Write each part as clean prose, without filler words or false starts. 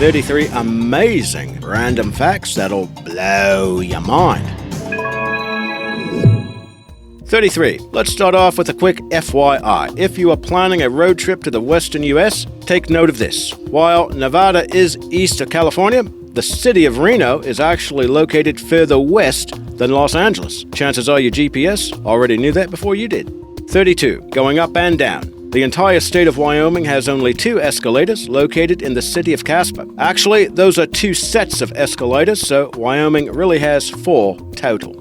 33 amazing random facts that'll blow your mind. 33. Let's start off with a quick FYI. If you are planning a road trip to the western US, take note of this. While Nevada is east of California, the city of Reno is actually located further west than Los Angeles. Chances are your GPS already knew that before you did. 32. Going up and down. The entire state of Wyoming has only 2 escalators located in the city of Casper. Actually, those are 2 sets of escalators, so Wyoming really has 4 total.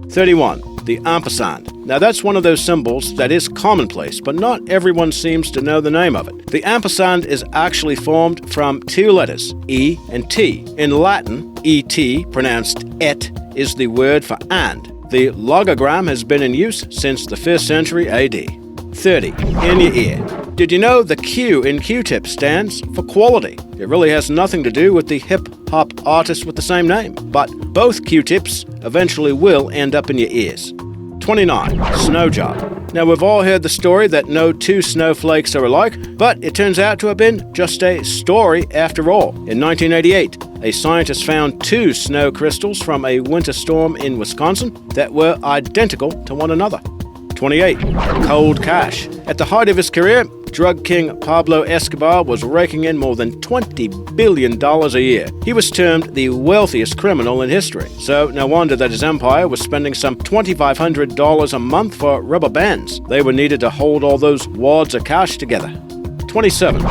31. The ampersand. Now that's one of those symbols that is commonplace, but not everyone seems to know the name of it. The ampersand is actually formed from 2 letters, E and T. In Latin, et, pronounced et, is the word for and. The logogram has been in use since the 1st century AD. 30. In your ear. Did you know the Q in Q-tip stands for quality? It really has nothing to do with the hip-hop artist with the same name, but both Q-tips eventually will end up in your ears. 29. Snow job. Now we've all heard the story that no 2 snowflakes are alike, but it turns out to have been just a story after all. In 1988, a scientist found 2 snow crystals from a winter storm in Wisconsin that were identical to one another. 28. Cold cash. At the height of his career, drug king Pablo Escobar was raking in more than $20 billion a year. He was termed the wealthiest criminal in history, so no wonder that his empire was spending some $2,500 a month for rubber bands. They were needed to hold all those wads of cash together. 27.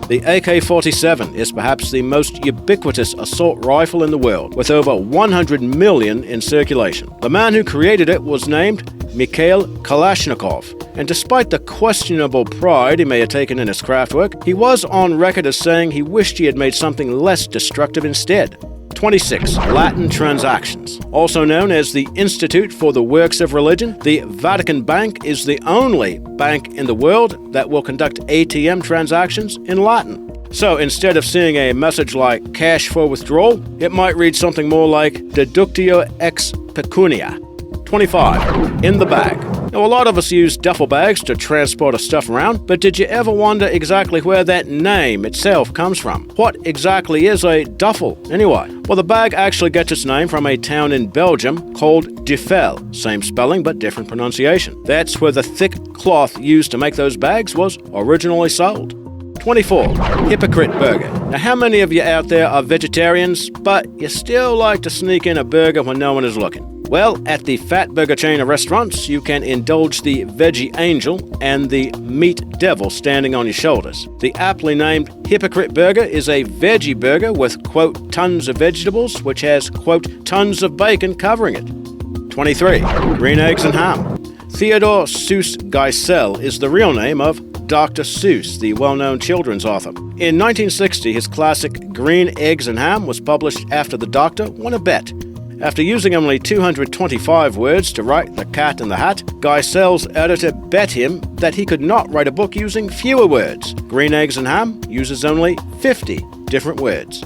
The AK-47 is perhaps the most ubiquitous assault rifle in the world, with over 100 million in circulation. The man who created it was named Mikhail Kalashnikov, and despite the questionable pride he may have taken in his craft work, he was on record as saying he wished he had made something less destructive instead. 26. Latin transactions. Also known as the Institute for the Works of Religion, the Vatican Bank is the only bank in the world that will conduct ATM transactions in Latin. So instead of seeing a message like cash for withdrawal, it might read something more like deductio ex pecunia. 25. In the bag. Now, a lot of us use duffel bags to transport our stuff around, but did you ever wonder exactly where that name itself comes from? What exactly is a duffel, anyway? Well, the bag actually gets its name from a town in Belgium called Duffel. Same spelling, but different pronunciation. That's where the thick cloth used to make those bags was originally sold. 24. Hypocrite burger. Now, how many of you out there are vegetarians, but you still like to sneak in a burger when no one is looking? Well, at the Fat Burger chain of restaurants, you can indulge the Veggie Angel and the Meat Devil standing on your shoulders. The aptly named Hypocrite Burger is a veggie burger with, quote, tons of vegetables, which has, quote, tons of bacon covering it. 23. Green eggs and ham. Theodore Seuss Geisel is the real name of Dr. Seuss, the well-known children's author. In 1960, his classic Green Eggs and Ham was published after the doctor won a bet. After using only 225 words to write The Cat in the Hat, Geisel's editor bet him that he could not write a book using fewer words. Green Eggs and Ham uses only 50 different words.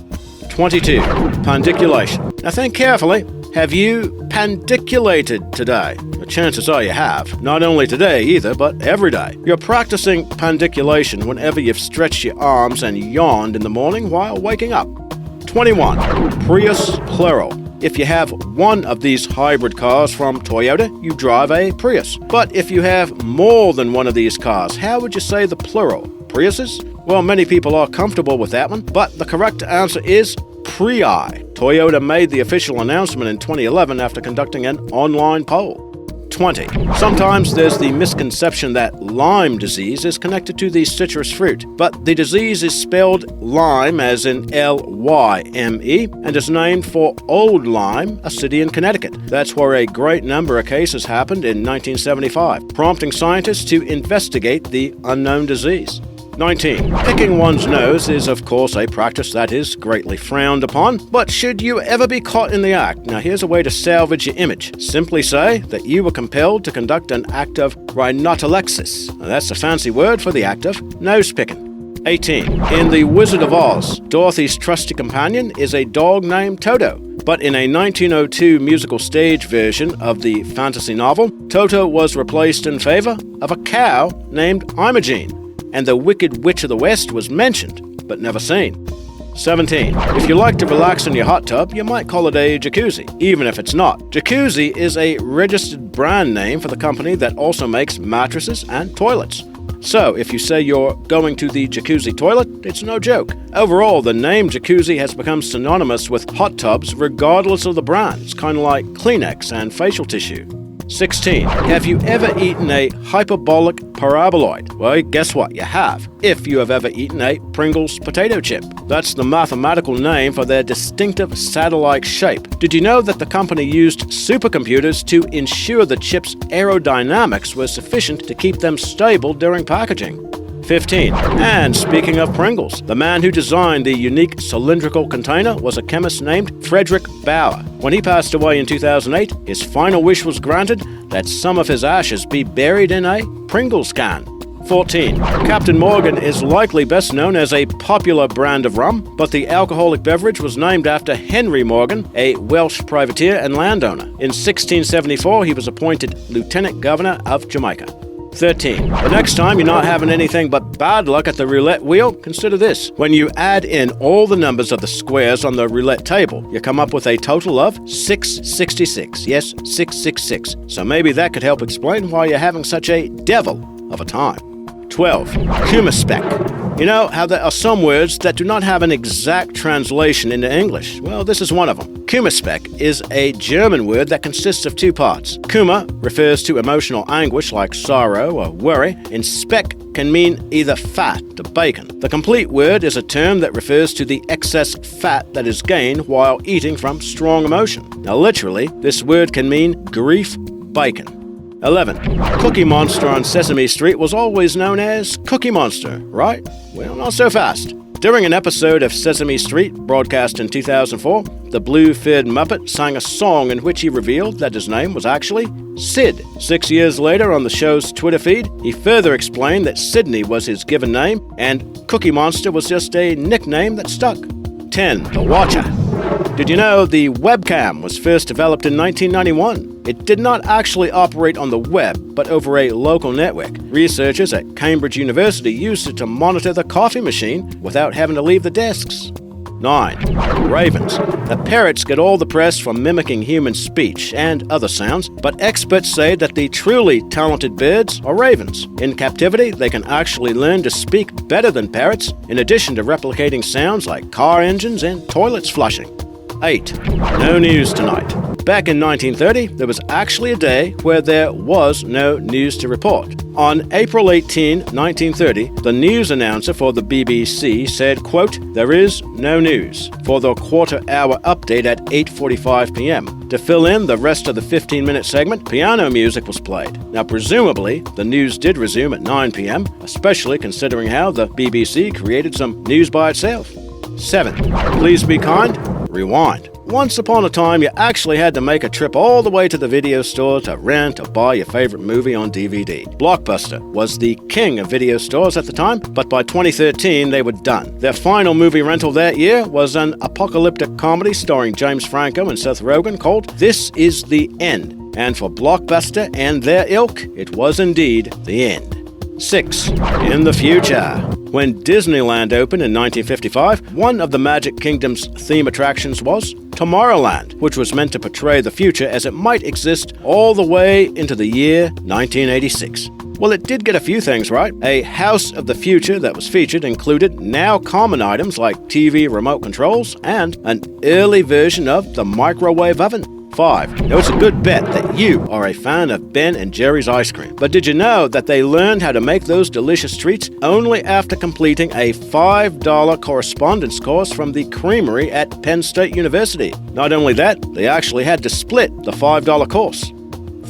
22. Pandiculation. Now think carefully. Have you pandiculated today? The chances are you have. Not only today either, but every day. You're practicing pandiculation whenever you've stretched your arms and yawned in the morning while waking up. 21. Prius plural. If you have one of these hybrid cars from Toyota, you drive a Prius. But if you have more than one of these cars, how would you say the plural? Priuses? Well, many people are comfortable with that one, but the correct answer is Prii. Toyota made the official announcement in 2011 after conducting an online poll. 20. Sometimes there's the misconception that Lyme disease is connected to the citrus fruit, but the disease is spelled Lyme as in L-Y-M-E and is named for Old Lyme, a city in Connecticut. That's where a great number of cases happened in 1975, prompting scientists to investigate the unknown disease. 19. Picking one's nose is, of course, a practice that is greatly frowned upon, but should you ever be caught in the act, now here's a way to salvage your image. Simply say that you were compelled to conduct an act of rhinotalexis. Now, that's a fancy word for the act of nose-picking. 18. In The Wizard of Oz, Dorothy's trusty companion is a dog named Toto. But in a 1902 musical stage version of the fantasy novel, Toto was replaced in favor of a cow named Imogene. And the Wicked Witch of the West was mentioned, but never seen. 17. If you like to relax in your hot tub, you might call it a jacuzzi, even if it's not. Jacuzzi is a registered brand name for the company that also makes mattresses and toilets. So, if you say you're going to the jacuzzi toilet, it's no joke. Overall, the name jacuzzi has become synonymous with hot tubs regardless of the brand. It's kind of like Kleenex and facial tissue. 16. Have you ever eaten a hyperbolic paraboloid? Well, guess what? You have. If you have ever eaten a Pringles potato chip. That's the mathematical name for their distinctive saddle-like shape. Did you know that the company used supercomputers to ensure the chip's aerodynamics were sufficient to keep them stable during packaging? 15. And speaking of Pringles, the man who designed the unique cylindrical container was a chemist named Frederick Bauer. When he passed away in 2008, his final wish was granted that some of his ashes be buried in a Pringles can. 14. Captain Morgan is likely best known as a popular brand of rum, but the alcoholic beverage was named after Henry Morgan, a Welsh privateer and landowner. In 1674, he was appointed Lieutenant Governor of Jamaica. 13. The next time you're not having anything but bad luck at the roulette wheel, consider this. When you add in all the numbers of the squares on the roulette table, you come up with a total of 666. Yes, 666. So maybe that could help explain why you're having such a devil of a time. 12. Kumispec. You know how there are some words that do not have an exact translation into English? Well, this is one of them. Kumispec is a German word that consists of two parts. Kuma refers to emotional anguish like sorrow or worry, and spec can mean either fat or bacon. The complete word is a term that refers to the excess fat that is gained while eating from strong emotion. Now, literally, this word can mean grief bacon. 11. Cookie Monster on Sesame Street was always known as Cookie Monster, right? Well, not so fast. During an episode of Sesame Street, broadcast in 2004, the blue-furred Muppet sang a song in which he revealed that his name was actually Sid. 6 years later, on the show's Twitter feed, he further explained that Sydney was his given name and Cookie Monster was just a nickname that stuck. 10. The Watcher. Did you know the webcam was first developed in 1991? It did not actually operate on the web, but over a local network. Researchers at Cambridge University used it to monitor the coffee machine without having to leave the desks. 9. Ravens. The parrots get all the press for mimicking human speech and other sounds, but experts say that the truly talented birds are ravens. In captivity, they can actually learn to speak better than parrots, in addition to replicating sounds like car engines and toilets flushing. 8. No news tonight. Back in 1930, there was actually a day where there was no news to report. On April 18, 1930, the news announcer for the BBC said, quote, "There is no news," for the quarter-hour update at 8:45 p.m. To fill in the rest of the 15-minute segment, piano music was played. Now, presumably, the news did resume at 9 p.m., especially considering how the BBC created some news by itself. 7. Please be kind. Rewind. Once upon a time, you actually had to make a trip all the way to the video store to rent or buy your favorite movie on DVD. Blockbuster was the king of video stores at the time, but by 2013, they were done. Their final movie rental that year was an apocalyptic comedy starring James Franco and Seth Rogen called This Is the End. And for Blockbuster and their ilk, it was indeed the end. 6. In the future. When Disneyland opened in 1955, one of the Magic Kingdom's theme attractions was Tomorrowland, which was meant to portray the future as it might exist all the way into the year 1986. Well, it did get a few things right. A House of the Future that was featured included now common items like TV remote controls and an early version of the microwave oven. 5. Now, it's a good bet that you are a fan of Ben and Jerry's ice cream. But did you know that they learned how to make those delicious treats only after completing a $5 correspondence course from the creamery at Penn State University? Not only that, they actually had to split the $5 course.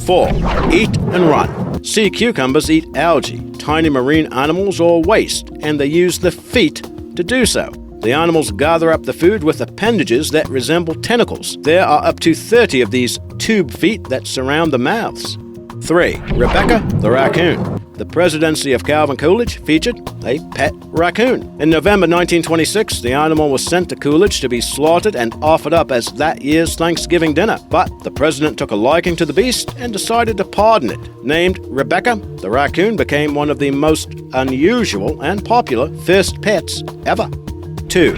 4. Eat and run. Sea cucumbers eat algae, tiny marine animals, or waste, and they use the feet to do so. The animals gather up the food with appendages that resemble tentacles. There are up to 30 of these tube feet that surround the mouths. 3. Rebecca the raccoon. The presidency of Calvin Coolidge featured a pet raccoon. In November 1926, the animal was sent to Coolidge to be slaughtered and offered up as that year's Thanksgiving dinner. But the president took a liking to the beast and decided to pardon it. Named Rebecca, the raccoon became one of the most unusual and popular first pets ever. 2.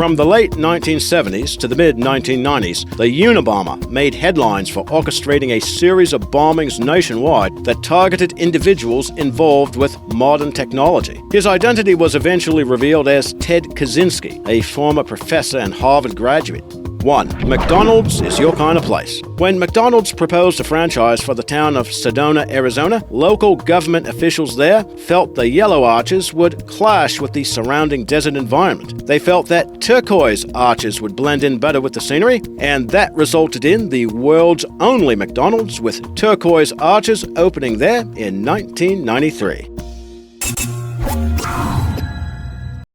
From the late 1970s to the mid-1990s, the Unabomber made headlines for orchestrating a series of bombings nationwide that targeted individuals involved with modern technology. His identity was eventually revealed as Ted Kaczynski, a former professor and Harvard graduate. 1. McDonald's is your kind of place. When McDonald's proposed a franchise for the town of Sedona, Arizona, local government officials there felt the yellow arches would clash with the surrounding desert environment. They felt that turquoise arches would blend in better with the scenery, and that resulted in the world's only McDonald's with turquoise arches opening there in 1993.